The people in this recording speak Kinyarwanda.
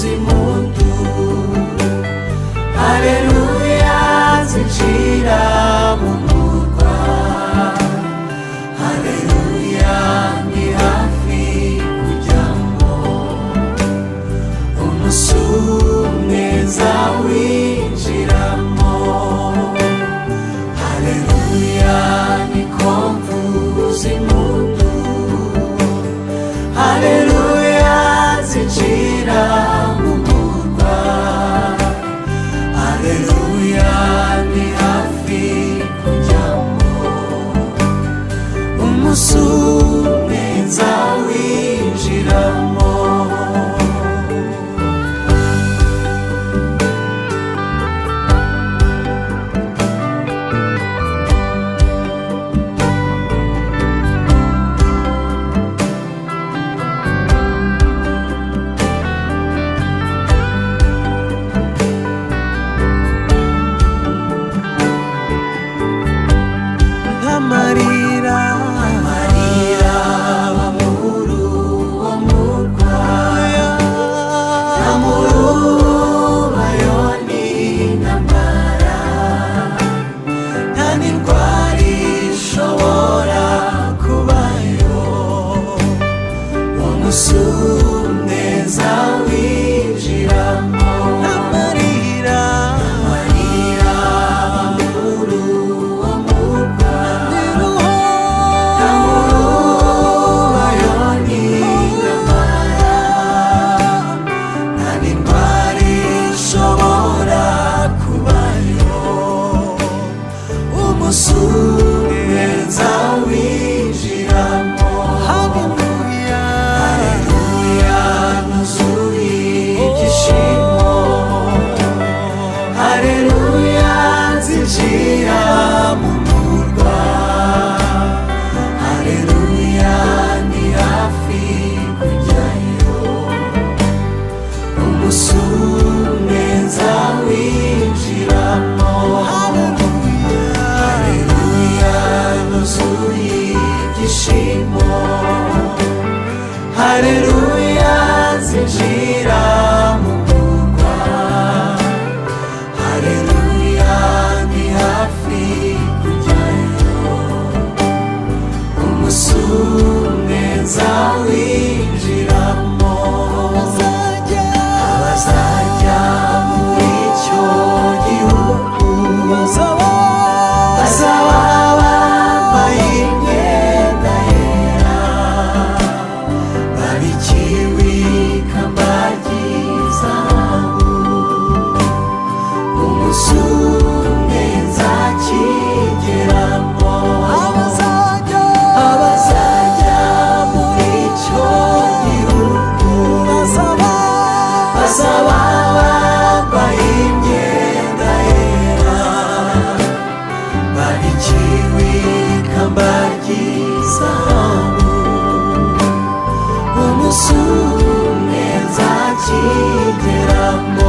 impundu, haleluya zinjira mu murwa, haleluya ni hafi kujyamo, umunsi umwe nzawinjiramo, haleluya niko mvuza impundu, haleluya zinjira mu murwa, haleluya ni hafi kujyamo, umunsi umwe nzawinjiramo. Amarira bamuru wo murwa, namuru bayoni nambara, nta n'indwara ishobora kubayo, umunsi umwe nzawinjiramo. Amarira bamuru wo murwa, umunsi umwe nzawinjiramo. Haleluya, haleluya nuzuye ibyishimo, haleluya nzinjira mu murwa, haleluya ni hafi kujyayo, umunsi umwe nzawinjiramo. Haleluya zinjira mu murwa, haleluya ni hafi kujyayo, umunsi umwe nzawinjiramo. Abazajya muri icyo gihugu bazaba bambaye imyenda yera, babikiwe ikamba ry'izahabu, umunsi umwe nzakigeramo. Abazajya muri icyo gihugu bazaba bambaye imyenda yera, babikiwe ikamba ry'izahabu, umunsi umwe nzakigeramo.